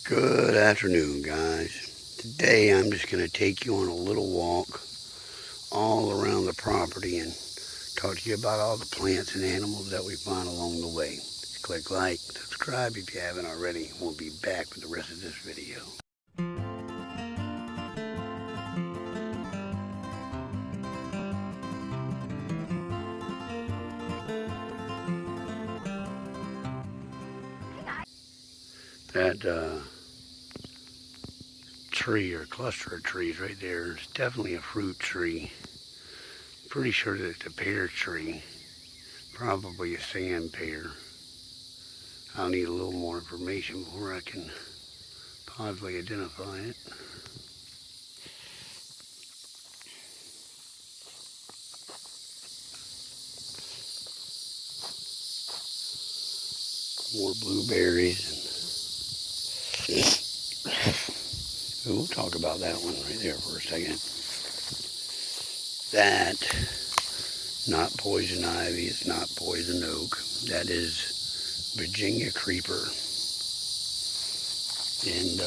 Good afternoon, guys. Today I'm just going to take you on a little walk all around the property and talk to you about all the plants and animals that we find along the way. Click like, subscribe if you haven't already. We'll be back with the rest of this video. That tree or cluster of trees right there is definitely a fruit tree. Pretty sure that it's a pear tree, probably a sand pear. I'll need a little more information before I can possibly identify it. More blueberries. And we'll talk about that one right there for a second. That, not poison ivy, it's not poison oak. That is Virginia creeper. And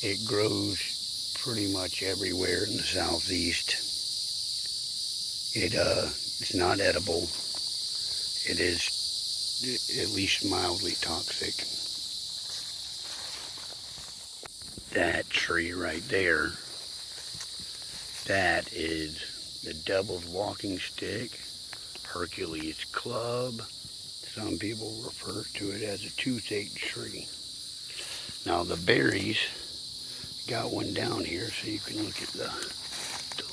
it grows pretty much everywhere in the southeast. It's not edible. It is at least mildly toxic. That tree right there, that is the devil's walking stick, Hercules club. Some people refer to it as a toothache tree. Now the berries, got one down here so you can look at the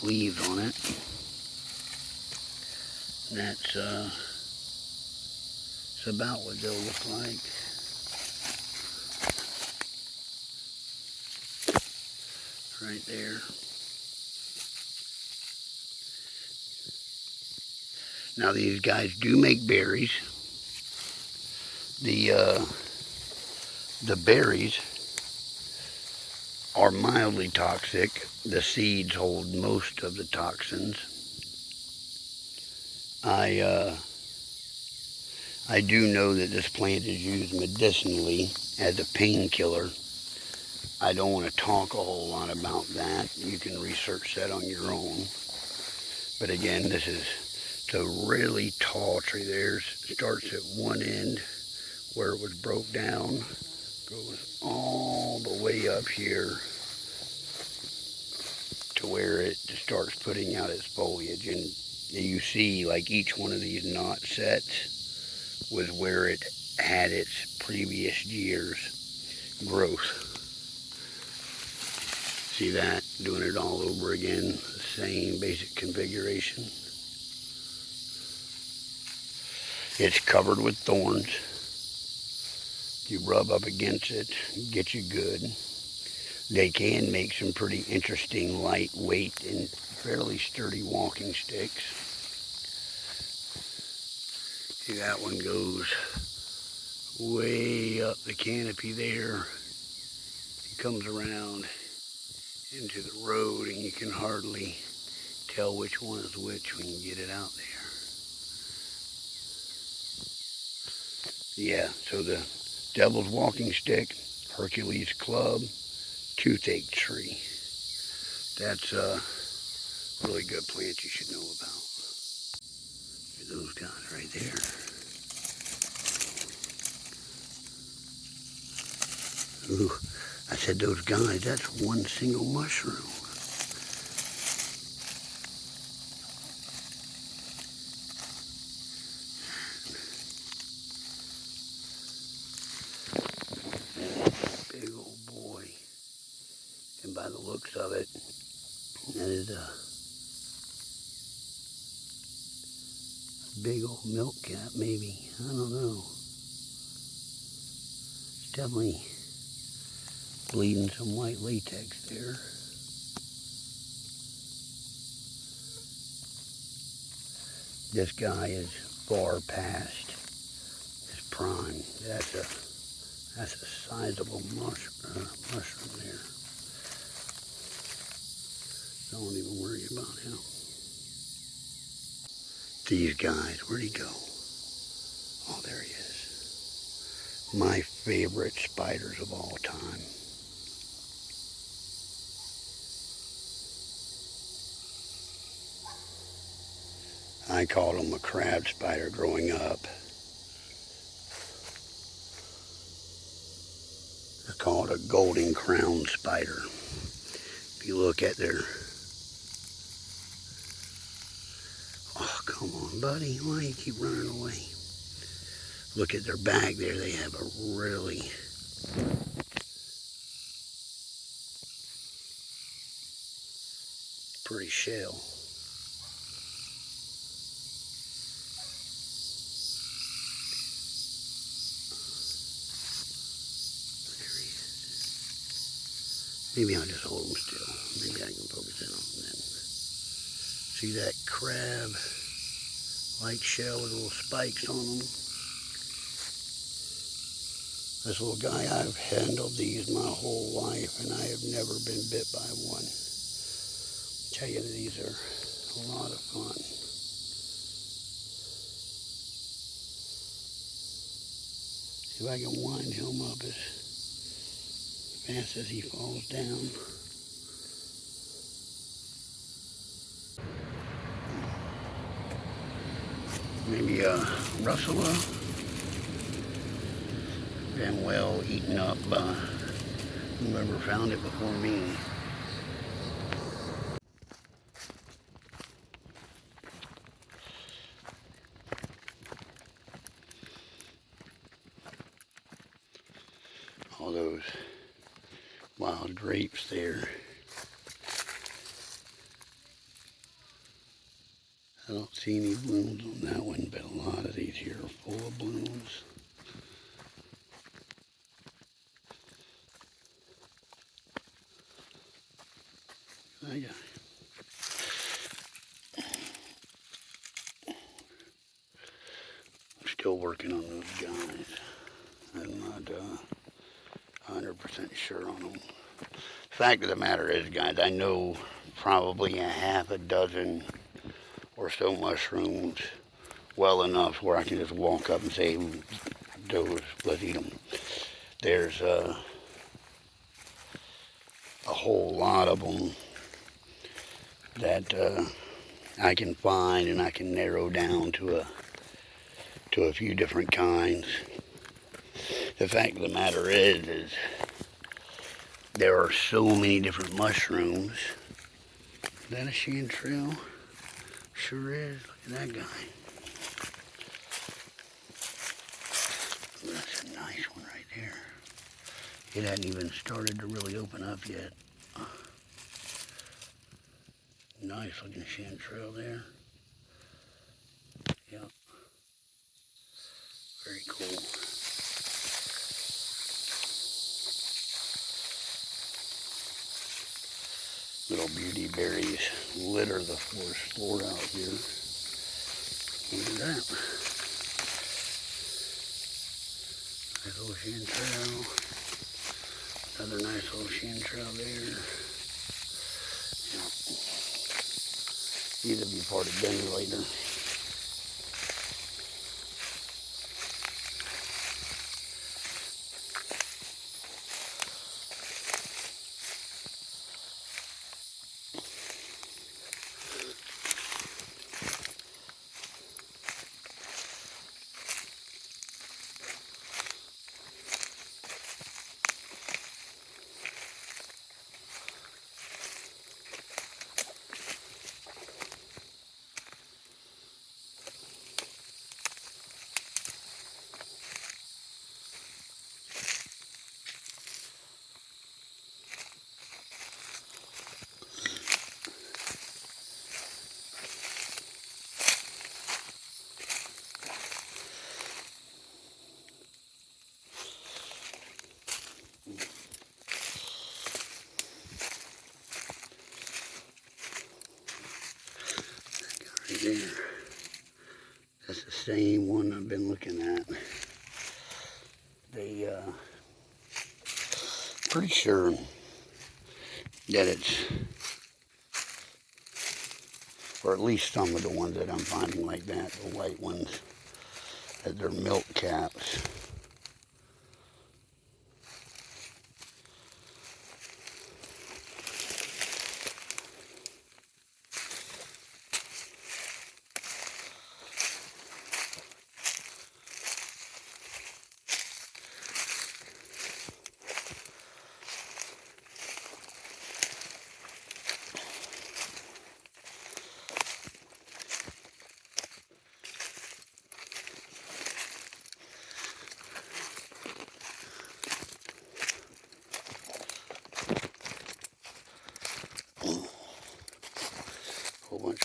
leaves on it. And that's it's about what they'll look like. Right there. Now these guys do make berries. The berries are mildly toxic. The seeds hold most of the toxins. I do know that this plant is used medicinally as a painkiller. I don't want to talk a whole lot about that. You can research that on your own. But again, it's a really tall tree. There, starts at one end where it was broke down, goes all the way up here to where it starts putting out its foliage. And you see, like, each one of these knot sets was where it had its previous year's growth. See that? Doing it all over again. The same basic configuration. It's covered with thorns. You rub up against it, get you good. They can make some pretty interesting, lightweight, and fairly sturdy walking sticks. See, that one goes way up the canopy there. It comes around into the road, and you can hardly tell which one is which when you get it out there. Yeah, so the devil's walking stick, Hercules club, toothache tree. That's a really good plant you should know about. Those guys right there. Ooh, I said those guys, that's one single mushroom. Big old boy. And by the looks of it, that is a big old milk cat, maybe. I don't know. It's definitely bleeding some white latex there. This guy is far past his prime. That's a sizable mushroom there. Don't even worry about him. These guys, where'd he go? Oh, there he is. My favorite spiders of all time. I called them a crab spider growing up. They're called a golden crown spider. If you look at their... Oh, come on, buddy. Why do you keep running away? Look at their back there. They have a really pretty shell. Maybe I'll just hold them still. Maybe I can focus in on them. See that crab-like shell with little spikes on them? This little guy, I've handled these my whole life, and I have never been bit by one. I tell you, these are a lot of fun. See if I can wind him up as fast as he falls down. Maybe a Russella. Been well eaten up by whoever found it before me. All those wild grapes there. I don't see any blooms on that one, but a lot of these here are full of blooms. I got it. I'm still working on those guys. I'm not 100% sure on them. The fact of the matter is, guys, I know probably a half a dozen or so mushrooms well enough where I can just walk up and say, those, let's eat them. There's a whole lot of them that I can find, and I can narrow down to a few different kinds. The fact of the matter is there are so many different mushrooms. Is that a chanterelle? Sure is. Look at that guy. Ooh, that's a nice one right there. It hadn't even started to really open up yet. Nice looking chanterelle there. Yep. Very cool. Little beauty berries litter the forest floor out here. Look at that. Nice little chanterelle. Another nice little chanterelle there. Yep. These will be part of dinner later. There. That's the same one I've been looking at. They, pretty sure that it's, or at least some of the ones that I'm finding like that, the white ones, that they're milk caps.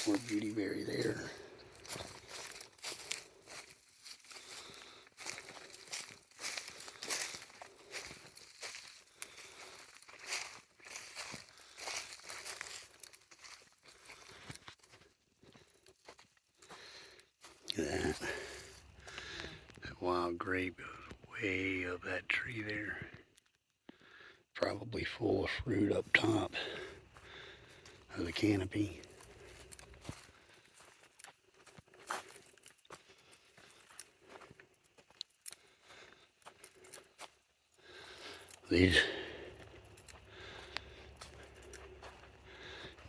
More beautyberry there. Look at that. That wild grape goes way up that tree there. Probably full of fruit up top of the canopy. These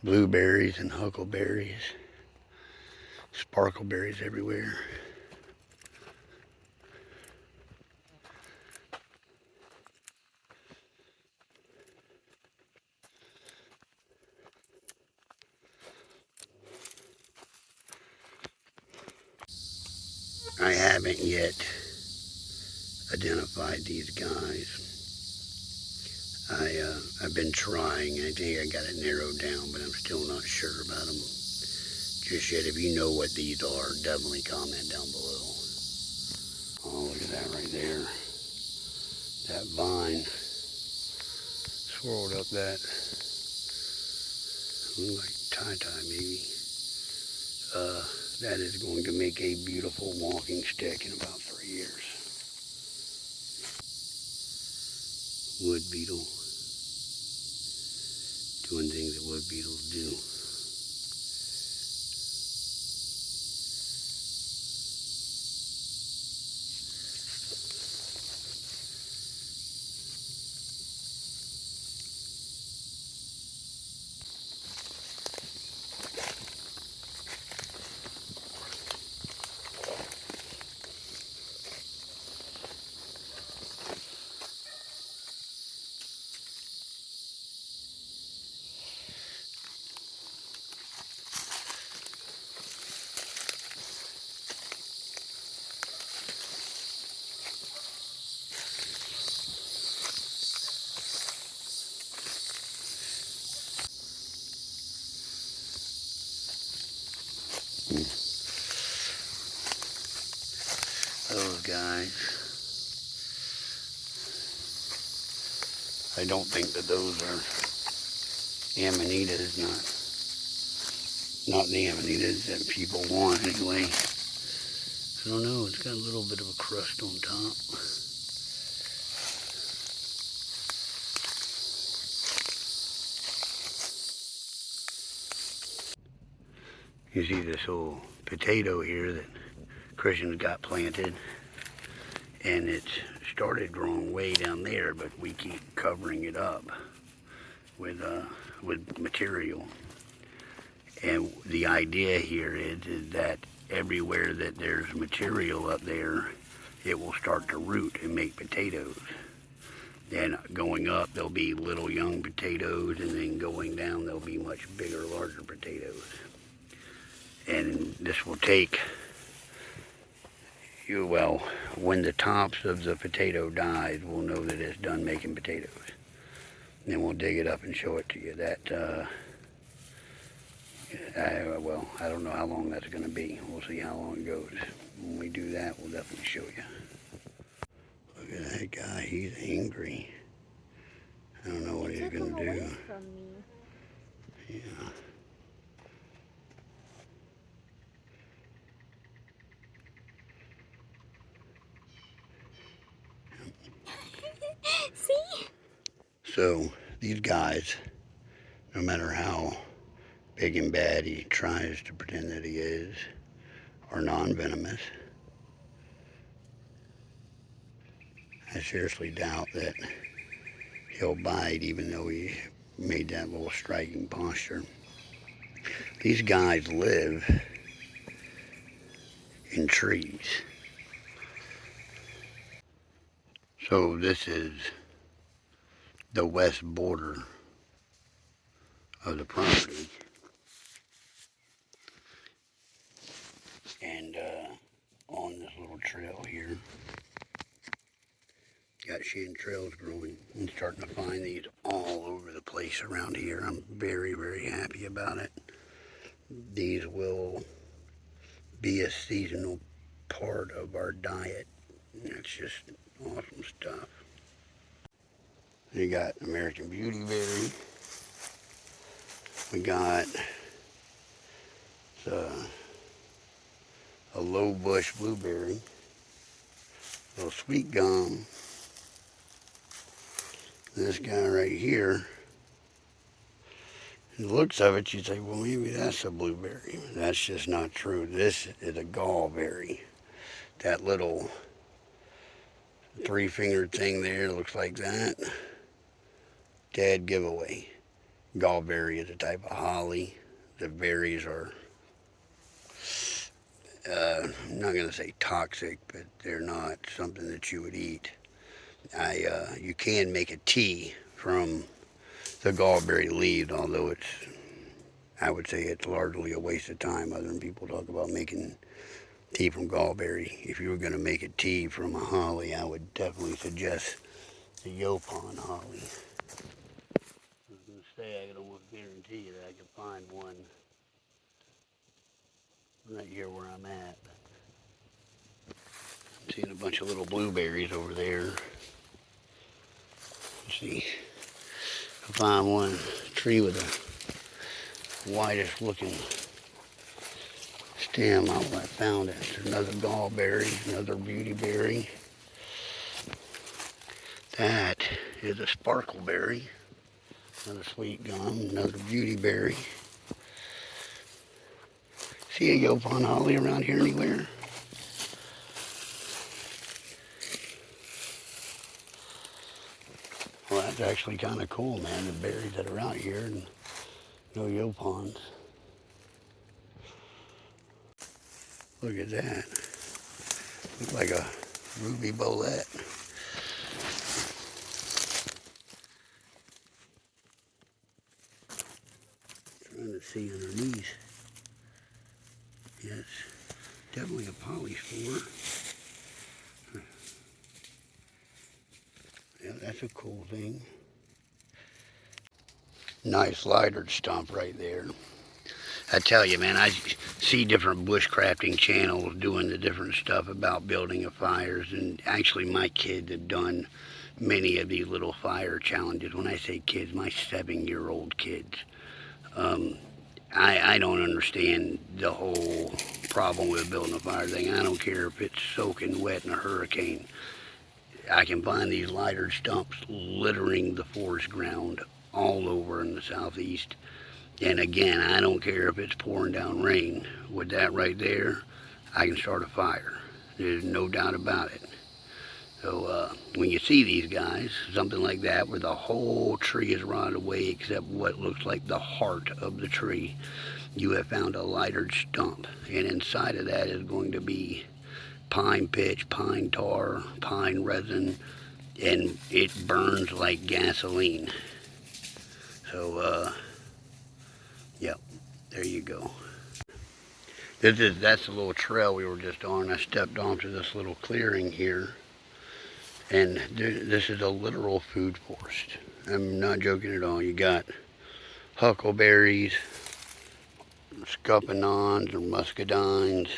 blueberries and huckleberries, sparkleberries everywhere. I haven't yet identified these guys. I've been trying. I think I got it narrowed down, but I'm still not sure about them just yet. If you know what these are, definitely comment down below. Oh, look at that right there. That vine swirled up that, look like tie-tie maybe. That is going to make a beautiful walking stick in about 3 years. Wood beetle. Doing things that wood beetles do. Those guys. I don't think that those are amanitas, not the amanitas that people want anyway. I don't know, it's got a little bit of a crust on top. You see this old potato here that Christian's got planted, and it's started growing way down there, but we keep covering it up with material. And the idea here is that everywhere that there's material up there, it will start to root and make potatoes. Then going up, there'll be little young potatoes, and then going down, there'll be much bigger, larger potatoes. And this will take you, well, when the tops of the potato dies, we'll know that it's done making potatoes. And then we'll dig it up and show it to you. That, well, I don't know how long that's going to be. We'll see how long it goes. When we do that, we'll definitely show you. Look at that guy. He's angry. I don't know what he's going to do. From me. Yeah. See? So these guys, no matter how big and bad he tries to pretend that he is, are non-venomous. I seriously doubt that he'll bite, even though he made that little striking posture. These guys live in trees. So this is the west border of the property. And on this little trail here, got chanterelles growing. I'm starting to find these all over the place around here. I'm very, very happy about it. these will be a seasonal part of our diet. It's just awesome stuff. You got American Beautyberry. We got a low bush blueberry, a little sweet gum. This guy right here, the looks of it, you'd say, well, maybe that's a blueberry. That's just not true. This is a gallberry. That little three-fingered thing there looks like that. Dead giveaway. Gallberry is a type of holly. The berries are, I'm not going to say toxic, but they're not something that you would eat. You can make a tea from the gallberry leaves, although I would say it's largely a waste of time other than people talk about making tea from gallberry. If you were going to make a tea from a holly, I would definitely suggest the Yopon holly. I was going to say I could almost guarantee you that I could find one right here where I'm at. I'm seeing a bunch of little blueberries over there. Let's see. I find one tree with a whitish looking stem. I found it. There's another gallberry, another beautyberry. That is a sparkleberry, another sweet gum, another beautyberry. See a Yopon holly around here anywhere? Well, that's actually kind of cool, man, the berries that are out here and no Yopons. Look at that. Looks like a ruby bolette. Trying to see underneath. Yes, definitely a polyspore. Yeah, that's a cool thing. Nice lighter stump right there. I tell you, man, I see different bushcrafting channels doing the different stuff about building of fires, and actually my kids have done many of these little fire challenges. When I say kids, my 7-year-old kids. I don't understand the whole problem with building a fire thing. I don't care if it's soaking wet in a hurricane. I can find these lighter stumps littering the forest ground all over in the southeast. And again, I don't care if it's pouring down rain. With that right there, I can start a fire. There's no doubt about it. So when you see these guys, something like that, where the whole tree is rotted away except what looks like the heart of the tree, you have found a lighter stump. And inside of that is going to be pine pitch, pine tar, pine resin, and it burns like gasoline. So, yep, there you go. That's the little trail we were just on. I stepped onto this little clearing here, and this is a literal food forest. I'm not joking at all. You got huckleberries, scuppernons or muscadines,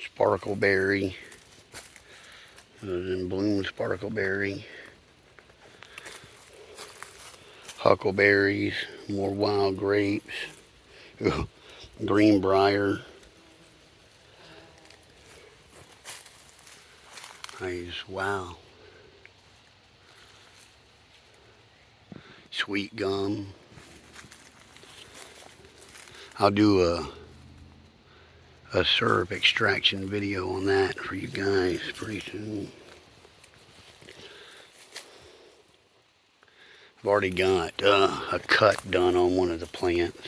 sparkleberry, in bloom sparkleberry, huckleberries, more wild grapes, greenbrier. Wow. Sweet gum. I'll do a syrup extraction video on that for you guys pretty soon. I've already got a cut done on one of the plants.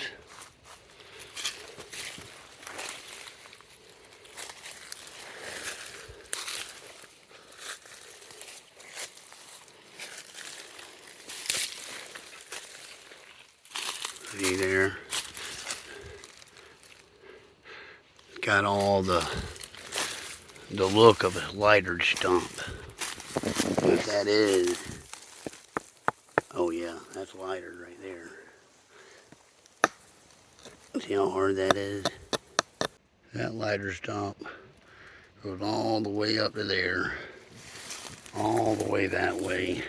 See there? It's got all the look of a lighter stump. What that is, Oh yeah, that's lighter right there. See how hard that is? That lighter stop goes all the way up to there, all the way that way.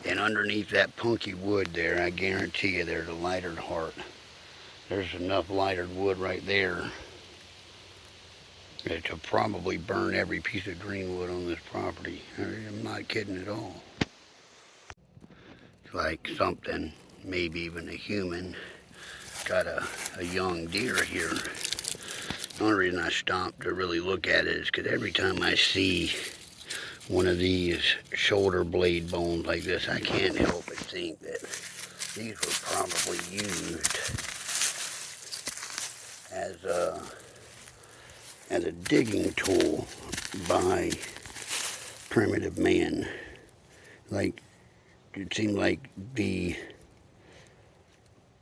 And underneath that punky wood there, I guarantee you there's a lighter heart. There's enough lightered wood right there to probably burn every piece of green wood on this property. I'm not kidding at all. It's like something, maybe even a human, got a young deer here. The only reason I stopped to really look at it is because every time I see one of these shoulder blade bones like this, I can't help but think that these were probably used as a digging tool by primitive man. Like, it seemed like the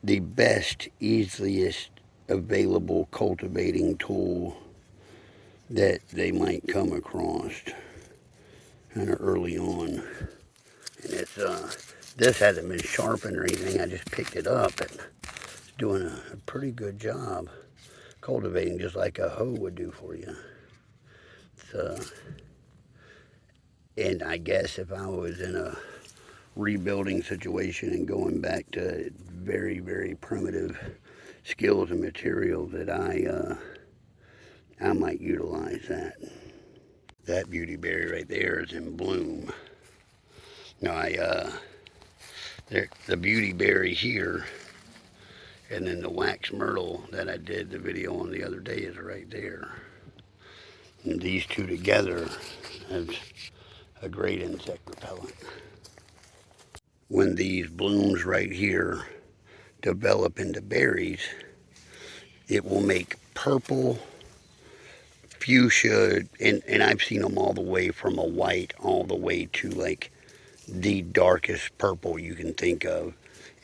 best, easiest available cultivating tool that they might come across kind of early on. And it's this hasn't been sharpened or anything. I just picked it up and it's doing a pretty good job cultivating, just like a hoe would do for you. And I guess if I was in a rebuilding situation and going back to very, very primitive skills and materials, that I might utilize that. That beautyberry right there is in bloom. Now the beautyberry here, and then the wax myrtle that I did the video on the other day is right there. And these two together have a great insect repellent. When these blooms right here develop into berries, it will make purple, fuchsia, and I've seen them all the way from a white all the way to like the darkest purple you can think of,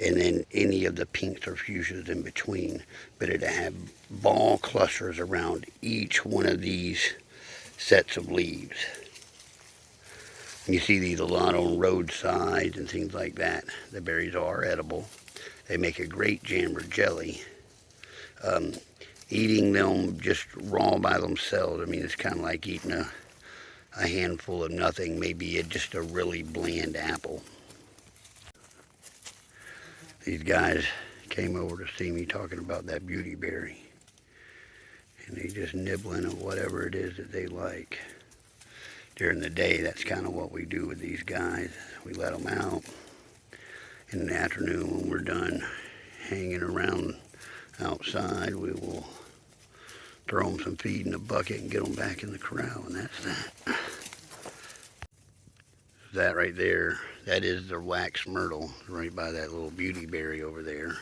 and then any of the pinks or fuchsias in between. But it'll have ball clusters around each one of these sets of leaves. You see these a lot on roadsides and things like that. The berries are edible. They make a great jam or jelly. Eating them just raw by themselves, I mean, it's kind of like eating a handful of nothing, maybe just a really bland apple. These guys came over to see me talking about that beautyberry, and they just nibbling at whatever it is that they like. During the day, that's kind of what we do with these guys. We let them out. In the afternoon, when we're done hanging around outside, we will throw them some feed in a bucket and get them back in the corral, and that's that. That right there, that is the wax myrtle right by that little beautyberry over there.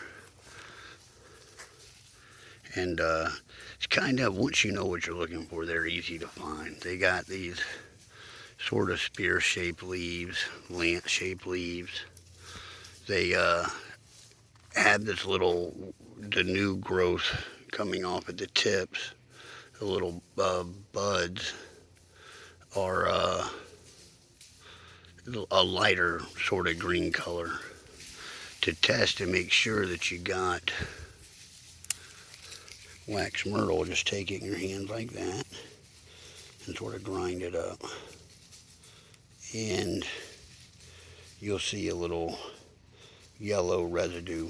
And it's kind of, once you know what you're looking for, they're easy to find. They got these sort of spear-shaped leaves, lance-shaped leaves. They have this little, the new growth coming off at the tips. The little buds are a lighter sort of green color. To test and make sure that you got wax myrtle, just take it in your hand like that and sort of grind it up. And you'll see a little yellow residue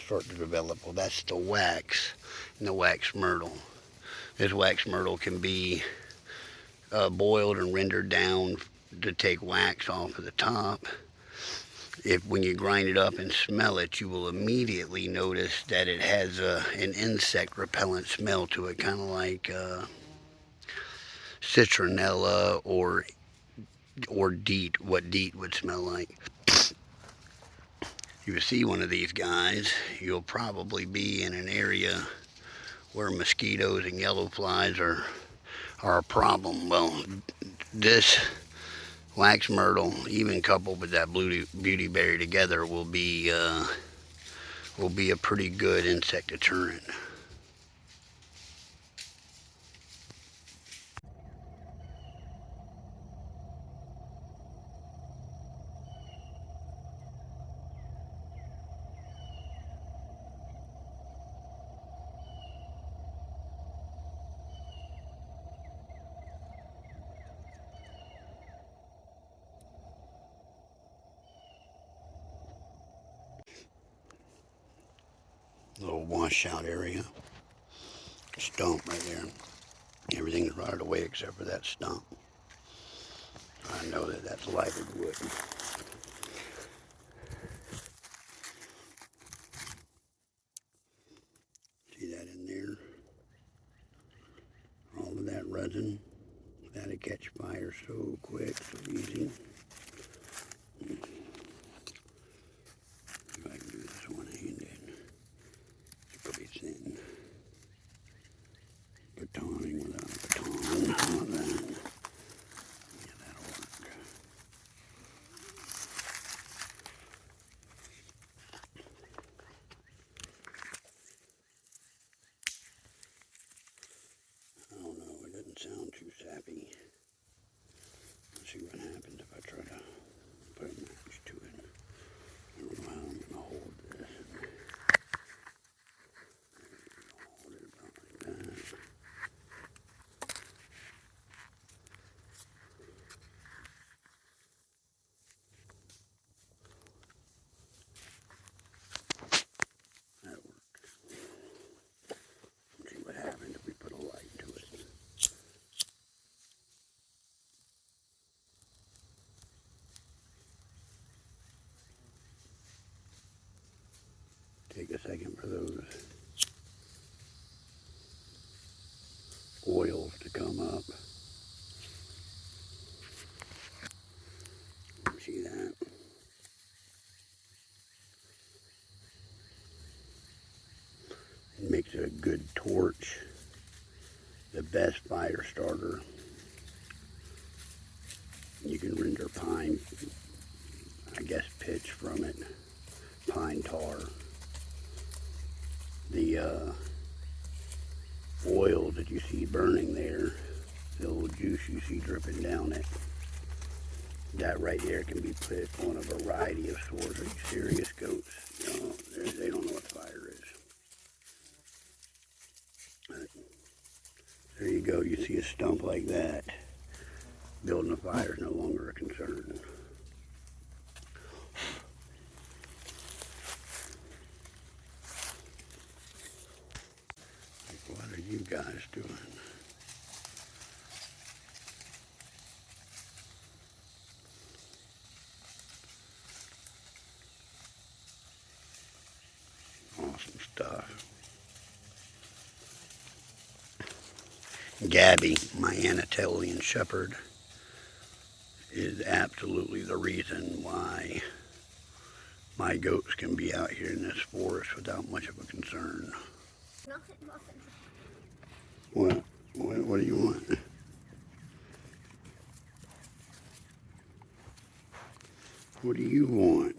start to develop. Well, that's the wax in the wax myrtle. This wax myrtle can be boiled and rendered down to take wax off of the top. When you grind it up and smell it, you will immediately notice that it has an insect repellent smell to it, kind of like citronella or DEET, what DEET would smell like. If you see one of these guys, you'll probably be in an area where mosquitoes and yellow flies are a problem. Well, this wax myrtle, even coupled with that beautyberry together, will be a pretty good insect deterrent. Little washout area. Stump right there. Everything's rotted away except for that stump. I know that that's lighted wood. See that in there? All of that resin. That'll catch fire so quick, so easy. See if I can do this one-handed. It's pretty thin. Batoning without a baton. How about that? Yeah, that'll work. I don't know, it doesn't sound too sappy. Let's see what happens if I try to put a match to it. I don't know how I'm going to hold this. Hold it about like that. That works. Let's see what happens if we put a light to it. Take a second for those oils to come up. See that? It makes it a good torch. The best fire starter. You can render pine, I guess, pitch from it. Pine tar. The oil that you see burning there, the little juice you see dripping down it, that right there can be put on a variety of sorts. Are you serious, goats? You know, they don't know what fire is. But there you go. You see a stump like that. Building a fire is no longer a concern. What are you guys doing? Awesome stuff. Gabby, my Anatolian shepherd, is absolutely the reason why my goats can be out here in this forest without much of a concern. Nothing. What? What do you want? What do you want?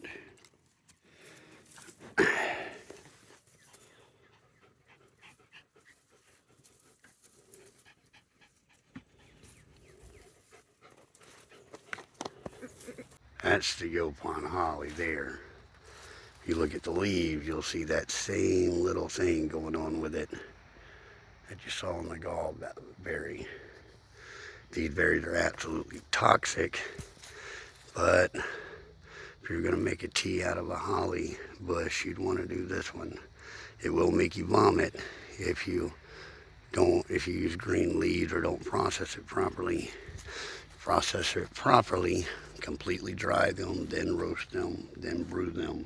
That's the Yopon holly there. If you look at the leaves, you'll see that same little thing going on with it that you saw in the gallberry. These berries are absolutely toxic, but if you're going to make a tea out of a holly bush, you'd want to do this one. It will make you vomit if you use green leaves or don't process it properly. Process it properly, completely dry them, then roast them, then brew them.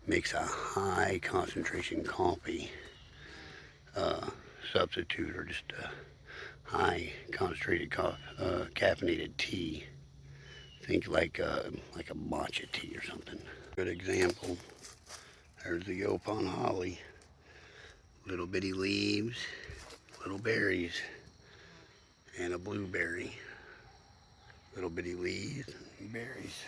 Makes a high concentration coffee substitute, or just a high concentrated caffeinated tea. Think like a matcha tea or something. Good example. There's the Yopon holly. Little bitty leaves, little berries, and a blueberry. Little bitty leaves and berries.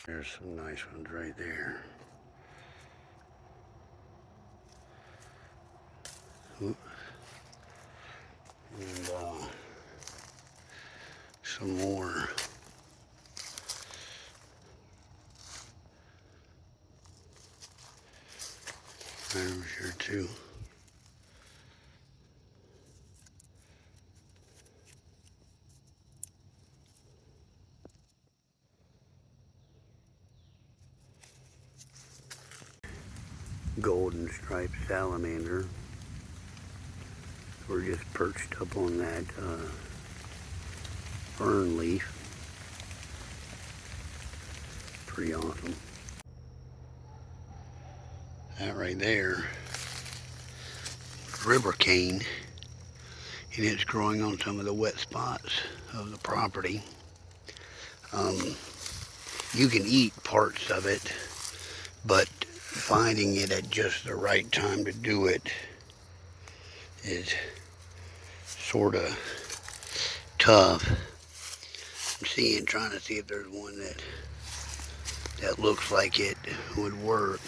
There's some nice ones right there. And some more. There's here too. golden striped salamander. We're just perched up on that fern leaf. Pretty awesome. That right there, river cane, and it's growing on some of the wet spots of the property. You can eat parts of it, but finding it at just the right time to do it is sort of tough. I'm trying to see if there's one that looks like it would work.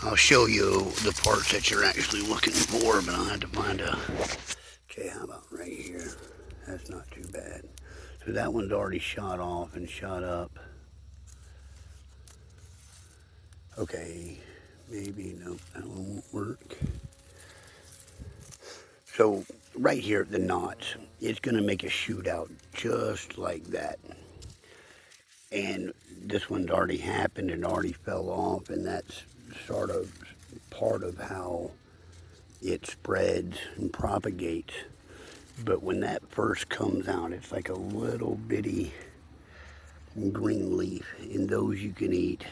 I'll show you the parts that you're actually looking for, but I'll have to find a... Okay, how about right here? That's not too bad. So that one's already shot off and shot up. Okay, maybe, nope, that one won't work. So right here at the knots, it's going to make a shoot out just like that. And this one's already happened and already fell off, and that's sort of part of how it spreads and propagates. But when that first comes out, it's like a little bitty green leaf, and those you can eat.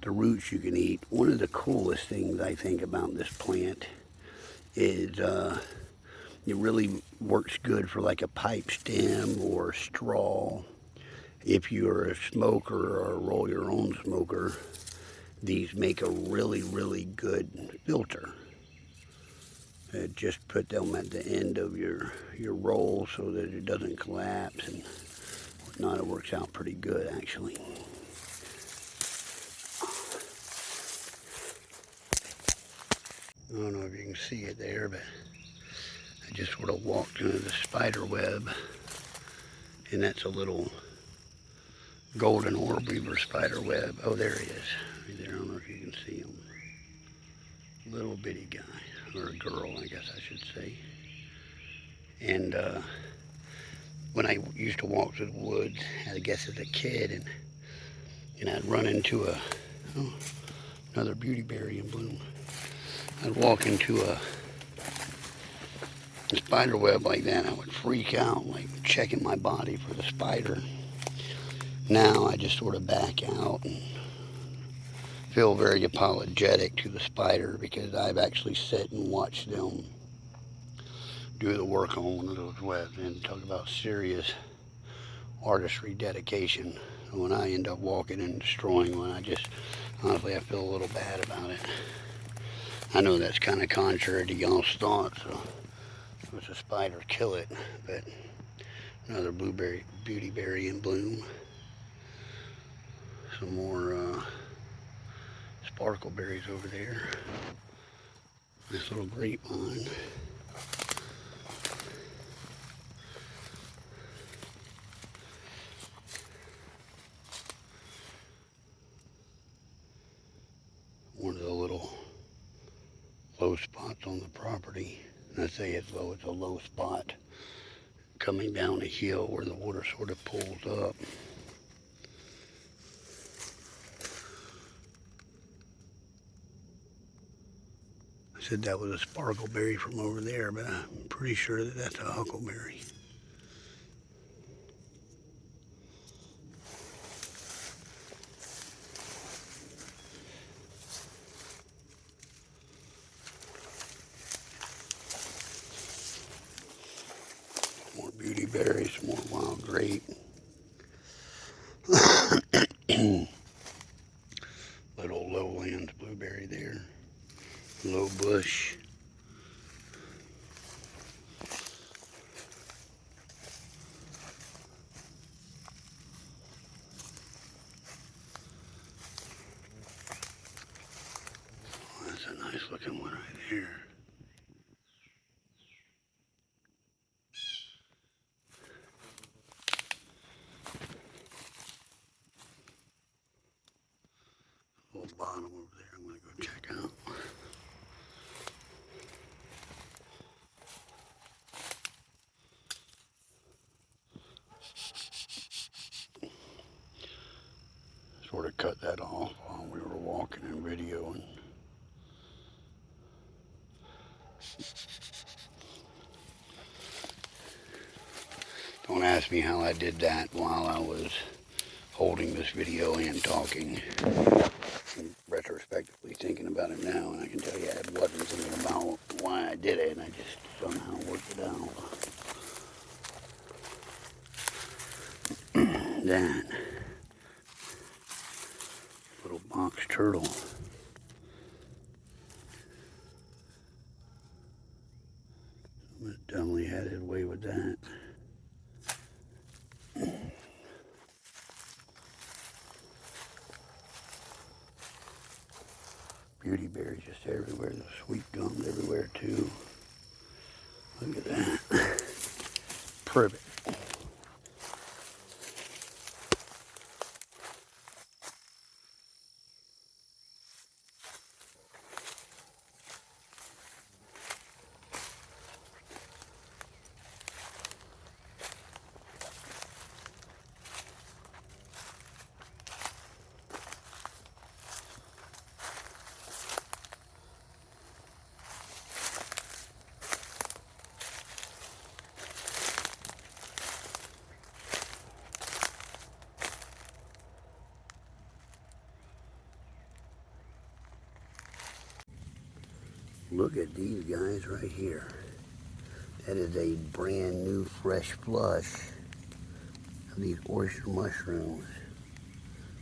The roots you can eat. One of the coolest things I think about this plant is it really works good for like a pipe stem or straw. If you're a smoker or roll your own smoker, these make a really, really good filter. Just put them at the end of your roll so that it doesn't collapse and whatnot. It works out pretty good actually. I don't know if you can see it there, but I just sort of walked into the spider web, and that's a little golden orb weaver spider web. Oh, there he is. Right there. I don't know if you can see him. Little bitty guy, or a girl, I guess I should say. And when I used to walk through the woods, I guess as a kid, and I'd run into another beautyberry in bloom. I'd walk into a spider web like that, I would freak out, like checking my body for the spider. Now I just sort of back out and feel very apologetic to the spider because I've actually sat and watched them do the work on one of those webs, and talk about serious artistry dedication. When I end up walking and destroying one, honestly, I feel a little bad about it. I know that's kind of contrary to y'all's thoughts, so if it's a spider, kill it. But another beautyberry in bloom. Some more sparkle berries over there. Nice little grapevine. One of the little low spots on the property. And I say it's low, it's a low spot coming down a hill where the water sort of pulls up. I said that was a sparkleberry from over there, but I'm pretty sure that that's a huckleberry. More beauty berries, more wild grape. Little lowlands blueberry there. Low bush. Oh, that's a nice looking one right there. Little bottom over there I'm going to go check out. Sort of cut that off while we were Don't ask me how I did that while I was holding this video and talking. I'm retrospectively thinking about it now, and I can tell you I wasn't thinking about why I did it, and I just somehow worked it out. That little box turtle. Definitely had his way with that. Beauty berries just everywhere. The sweet gums everywhere too. Look at that. Privet. Look at these guys right here. That is a brand new fresh flush of these oyster mushrooms.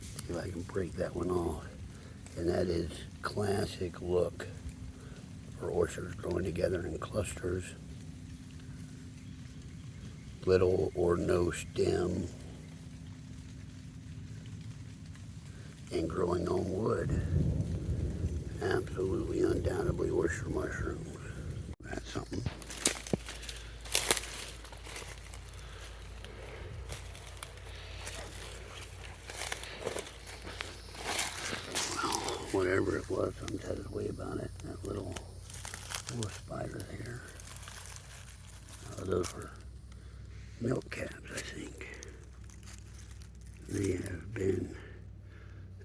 See if I can break that one off. And that is classic look for oysters growing together in clusters. Little or no stem. And growing on wood. Absolutely, undoubtedly oyster mushrooms. That's something. Well, whatever it was, something had his way about it. That little spider there. Those were milk calves, I think. They have been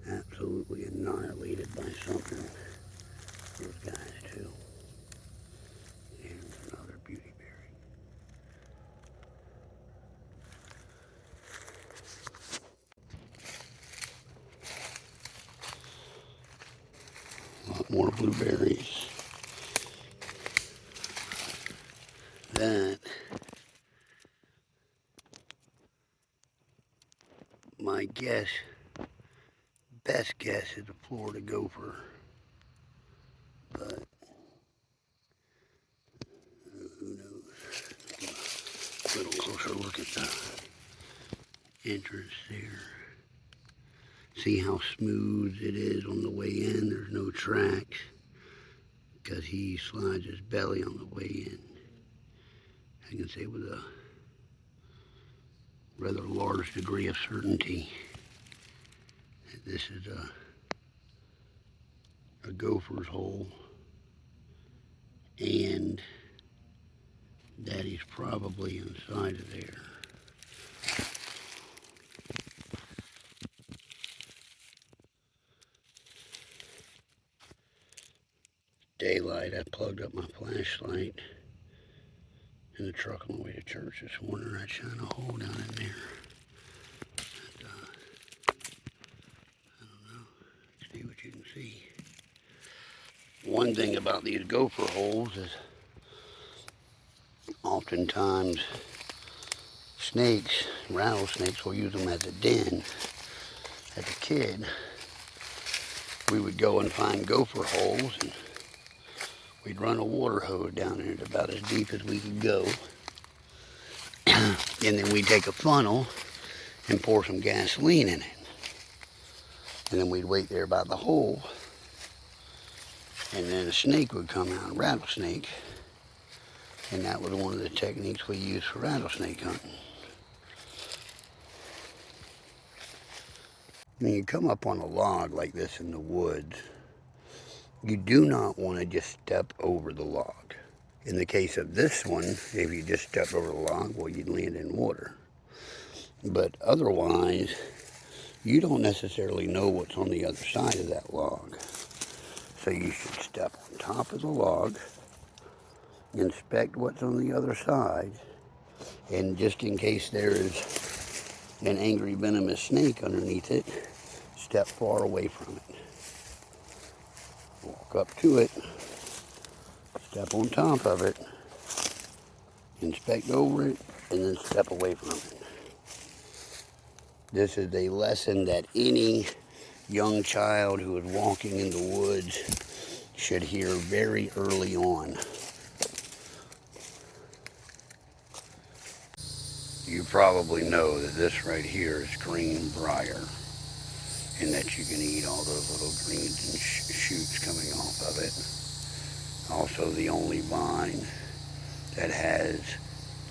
absolutely annihilated by something. Those guys too. And another beauty berry. A lot more blueberries. That, my guess, best guess is a Florida gopher. But who knows? A little closer look at the entrance there. See how smooth it is on the way in. There's no tracks because he slides his belly on the way in. I can say with a rather large degree of certainty that this is a gopher's hole, and that he's probably inside of there. Daylight, I plugged up my flashlight in the truck on the way to church this morning. I'd shine a hole down in there. And, I don't know, see what you can see. One thing about these gopher holes is oftentimes snakes, rattlesnakes, will use them as a den. As a kid, we would go and find gopher holes, and we'd run a water hose down in it about as deep as we could go. And then we'd take a funnel and pour some gasoline in it. And then we'd wait there by the hole. And then a snake would come out, a rattlesnake. And that was one of the techniques we used for rattlesnake hunting. When you come up on a log like this in the woods, you do not want to just step over the log. In the case of this one, if you just stepped over the log, well, you'd land in water. But otherwise, you don't necessarily know what's on the other side of that log. So you should step on top of the log, inspect what's on the other side, and just in case there is an angry venomous snake underneath it, step far away from it. Walk up to it, step on top of it, inspect over it, and then step away from it. This is a lesson that any young child who is walking in the woods should hear very early on. You probably know that this right here is green briar, and that you can eat all those little greens and shoots coming off of it. Also the only vine that has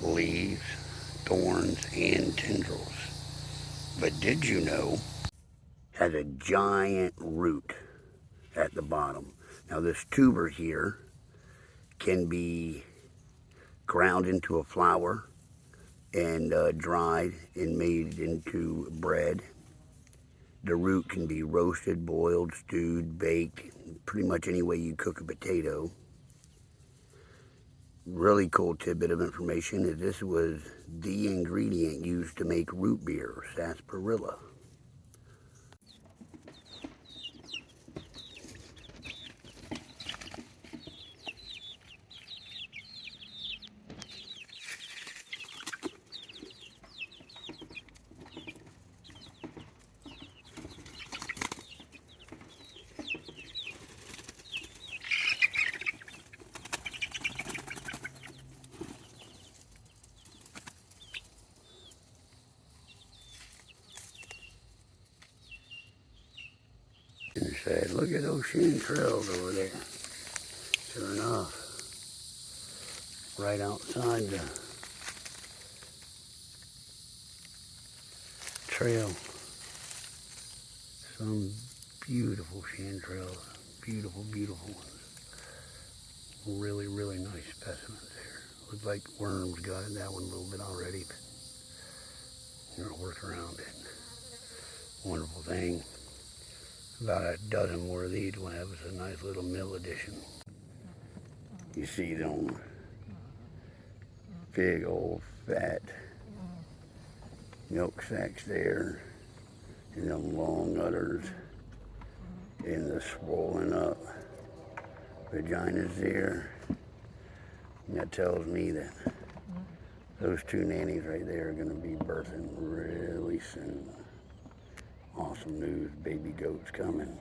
leaves, thorns, and tendrils. But did you know it has a giant root at the bottom? Now this tuber here can be ground into a flour and dried and made into bread. The root can be roasted, boiled, stewed, baked, pretty much any way you cook a potato. Really cool tidbit of information is this was the ingredient used to make root beer, sarsaparilla. And said, look at those chanterelles over there. Sure enough, right outside the trail, some beautiful chanterelles, beautiful, beautiful ones. Really, really nice specimens there. Looks like worms got in that one a little bit already, but you're gonna work around it. Wonderful thing. About a dozen more of these we'll have as a nice little meal addition. You see them big old fat milk sacks there, and them long udders, and the swollen up vaginas there. And that tells me that those two nannies right there are going to be birthing really soon. Awesome news, baby goats coming.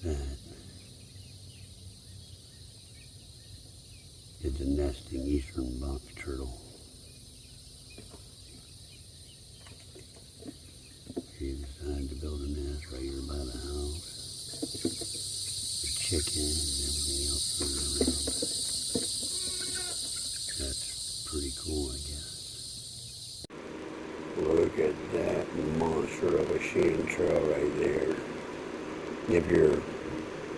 That is a nesting eastern box turtle. He decided to build a nest right here by the house. The chickens and everything else running around. That's pretty cool, I guess. Look at that monster of a chanterelle right there. If you're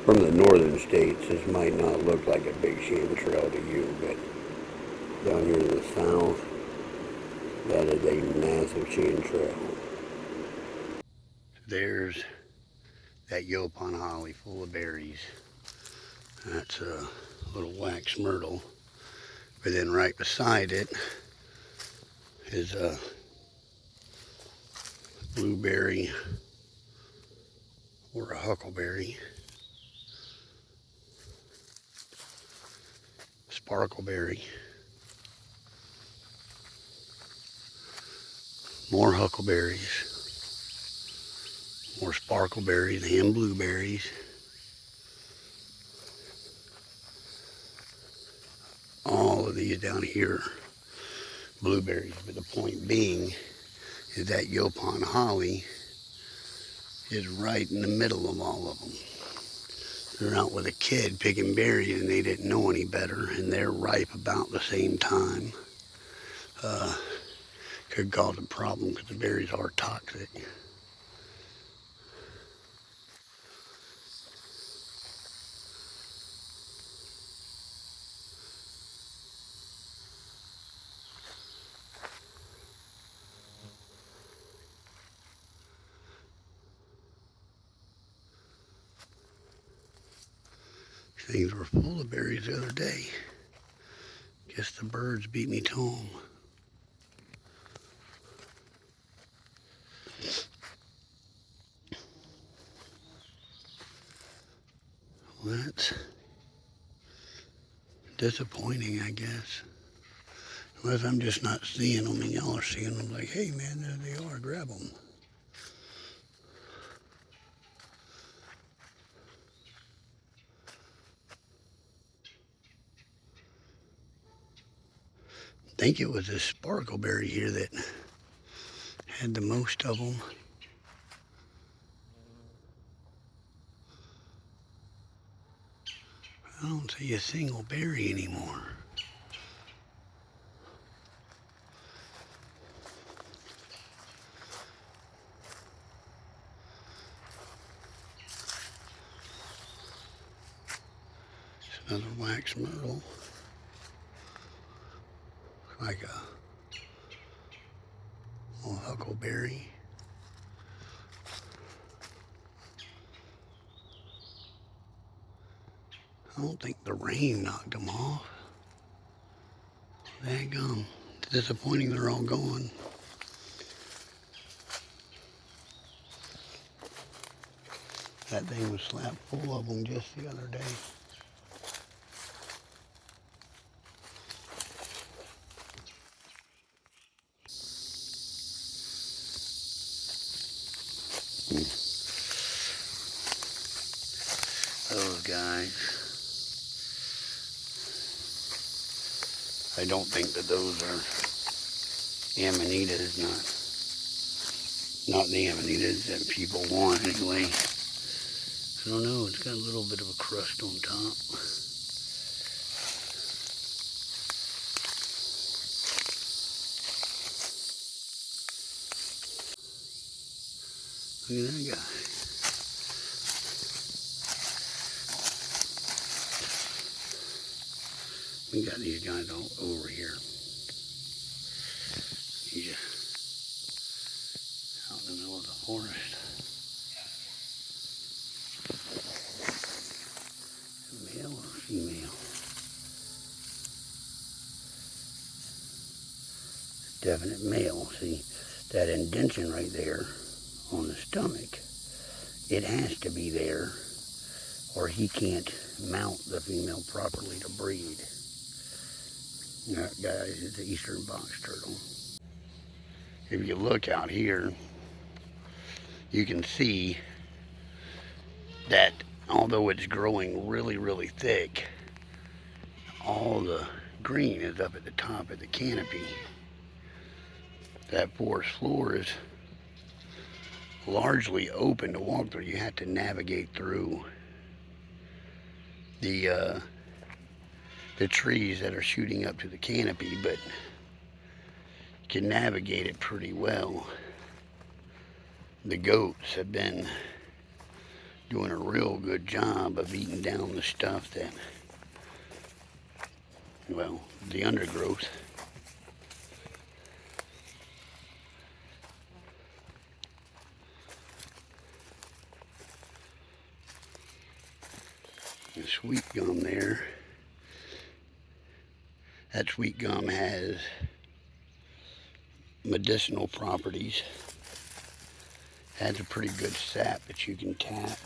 from the northern states, this might not look like a big chanterelle to you, but down here in the south, that is a massive chanterelle. There's that yopon holly full of berries. That's a little wax myrtle. But then right beside it is a blueberry or a huckleberry, sparkleberry, more huckleberries, more sparkleberries and blueberries. All of these down here, blueberries. But the point being is that yopon holly is right in the middle of all of them. They're out with a kid picking berries and they didn't know any better, and they're ripe about the same time. Could cause a problem because the berries are toxic. Things were full of berries the other day. Guess the birds beat me to them. Well, that's disappointing, I guess. Unless I'm just not seeing them and y'all are seeing them like, hey man, there they are, grab them. I think it was this sparkleberry here that had the most of them. I don't see a single berry anymore. It's another wax myrtle. Like a little huckleberry. I don't think the rain knocked them off. Daggum. It's disappointing they're all gone. That thing was slapped full of them just the other day. Those guys. I don't think that those are amanitas, not the amanitas that people want anyway. I don't know, it's got a little bit of a crust on top. Look at that guy. We got these guys all over here. He's just out in the middle of the forest. Male or female? Definite male. See, that indentation right there on the stomach, it has to be there or he can't mount the female properly to breed. That guy is the eastern box turtle. If you look out here, you can see that although it's growing really, really thick, all the green is up at the top of the canopy. That forest floor is largely open to walk through. You have to navigate through the trees that are shooting up to the canopy, but you can navigate it pretty well. The goats have been doing a real good job of eating down the stuff that, well, the undergrowth. The sweet gum there. That sweet gum has medicinal properties. Has a pretty good sap that you can tap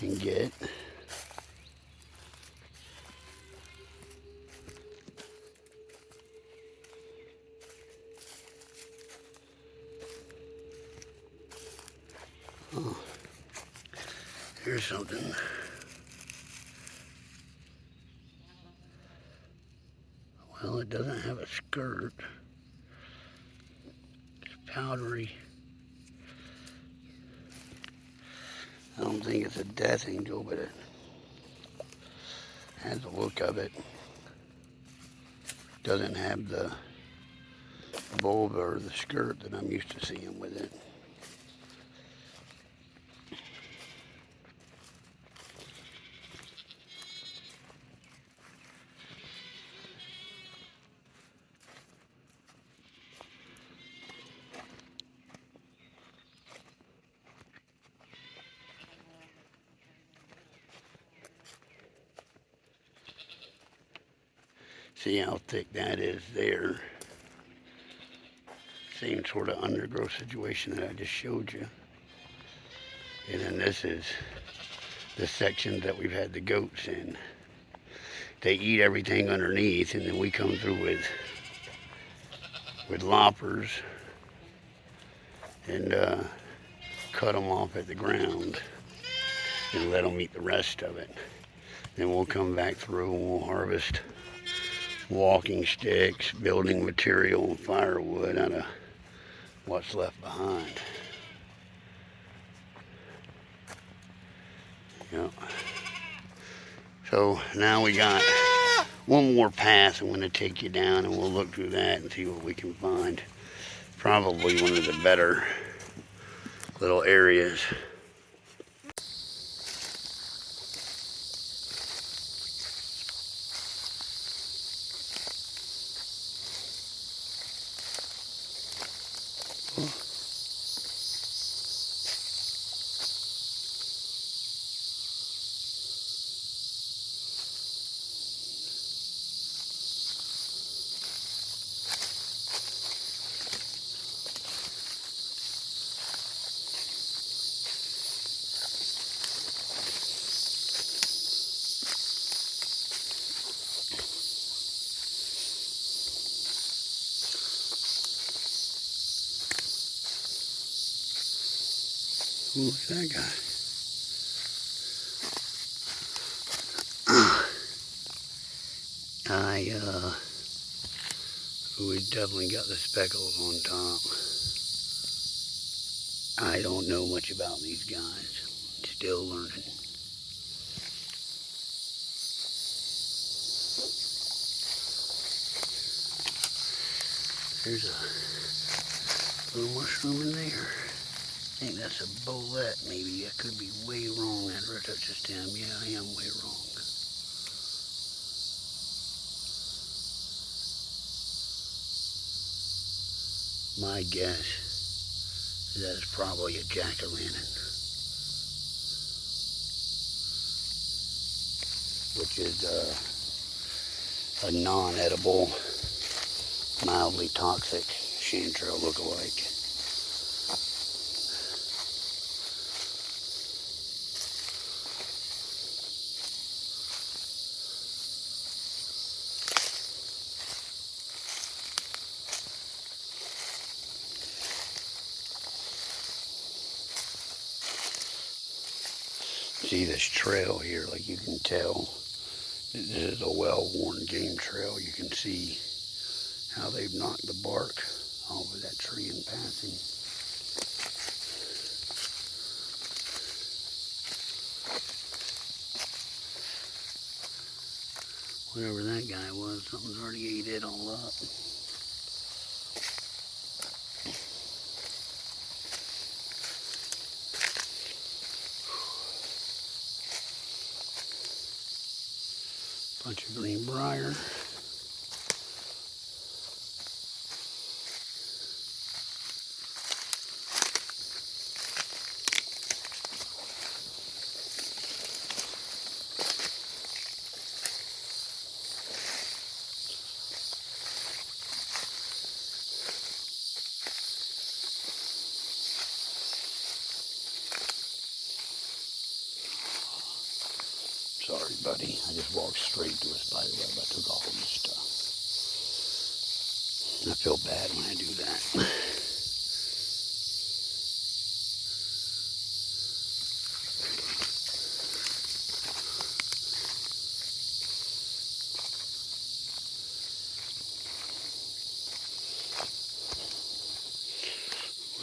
and get. Oh, here's something. Well, it doesn't have a skirt. It's powdery. I don't think it's a death angel, but it has the look of it. Doesn't have the bulb or the skirt that I'm used to seeing with it. See how thick that is there. Same sort of undergrowth situation that I just showed you. And then this is the section that we've had the goats in. They eat everything underneath, and then we come through with loppers and cut them off at the ground and let them eat the rest of it. Then we'll come back through and we'll harvest walking sticks, building material, and firewood out of what's left behind. Yep. So now we got one more path. I'm going to take you down and we'll look through that and see what we can find. Probably one of the better little areas. Who's that guy? We definitely got the speckles on top. I don't know much about these guys. Still learning. There's a little mushroom in there. I think that's a bolette, maybe. I could be way wrong after I touch this stem. Yeah, I am way wrong. My guess is that it's probably a jack-o'-lantern, which is a non-edible, mildly toxic chanterelle look-alike. See this trail here, like you can tell, this is a well-worn game trail. You can see how they've knocked the bark off of that tree in passing. Whatever that guy was, something's already ate it all up. Bunch of green briar. Sorry, buddy. I just walked straight to a spider web. I took all this stuff. I feel bad when I do that.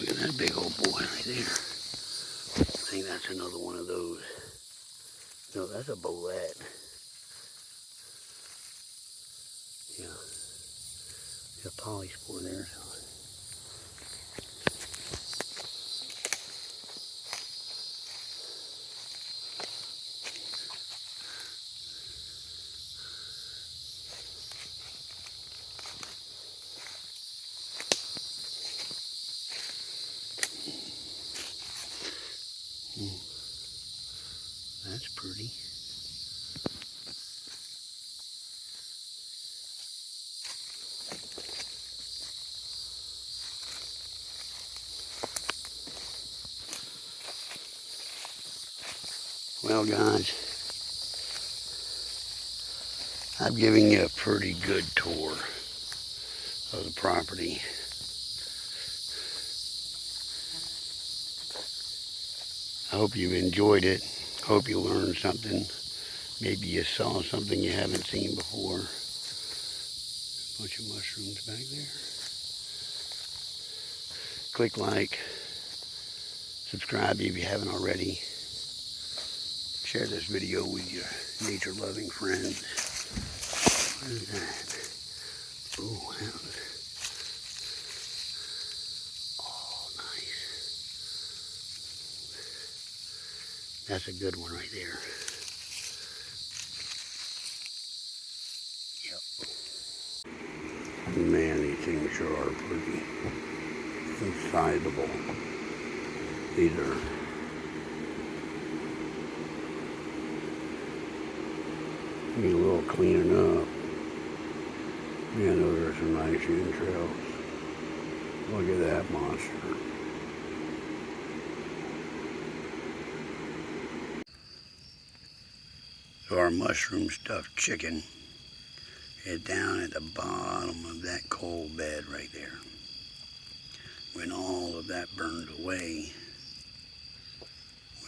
Look at that big old boy right there. I think that's another one of those. No, that's a bolette. Yeah. There's a polyspore there. That's pretty. Well, guys, I'm giving you a pretty good tour of the property. I hope you've enjoyed it. Hope you learned something. Maybe you saw something you haven't seen before. A bunch of mushrooms back there. Click like. Subscribe if you haven't already. Share this video with your nature-loving friends. What is that? Oh, that was... Oh, nice. That's a good one right there. Yep. Man, these things sure are pretty sizable. These are need a little cleaning up. Yeah, those are some nice chanterelles. Look at that monster. So our mushroom stuffed chicken is down at the bottom of that coal bed right there. When all of that burns away,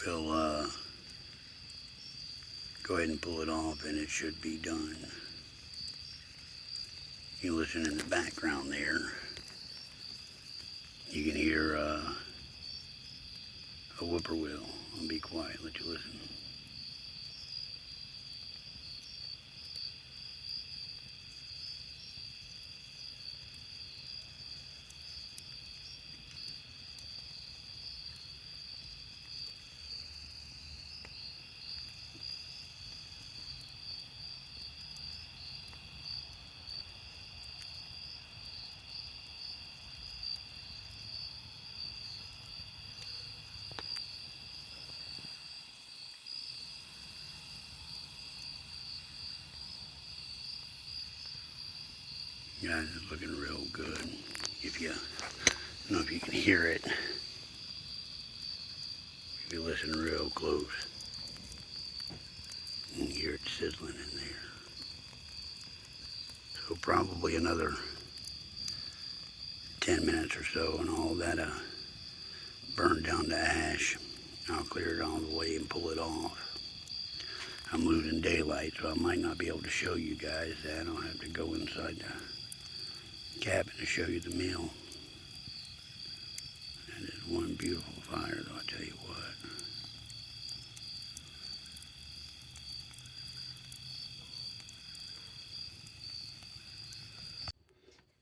we'll go ahead and pull it off and it should be done. You listen in the background there. You can hear a whippoorwill. I'll be quiet, let you listen. Guys, it's looking real good. If you, I don't know if you can hear it. If you listen real close, you can hear it sizzling in there. So probably another 10 minutes or so and all that burn down to ash. I'll clear it all the way and pull it off. I'm losing daylight, so I might not be able to show you guys that. I'll have to go inside the cabin to show you the meal. That is one beautiful fire, though, I'll tell you what.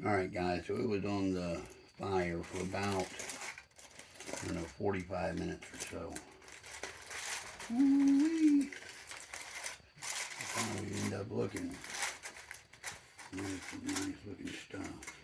Alright guys, so it was on the fire for about, I don't know, 45 minutes or so. Ooh-wee. That's how we end up looking. Nice looking stuff.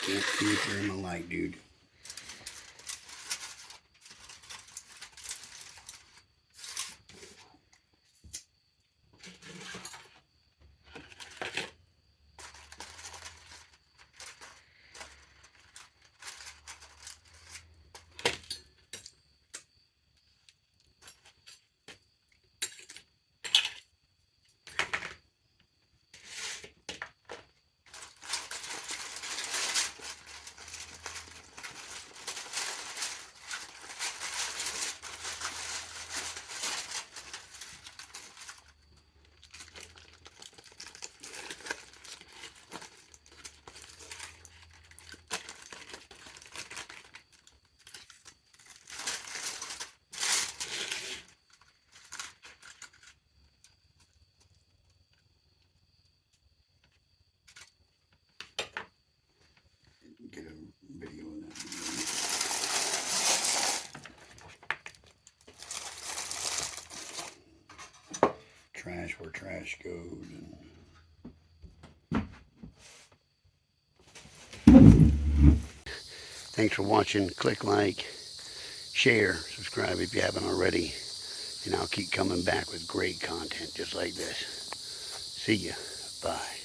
Can't see if you're in the light, dude. trash where trash goes. Thanks for watching. Click like, share, subscribe if you haven't already. And I'll keep coming back with great content just like this. See ya. Bye.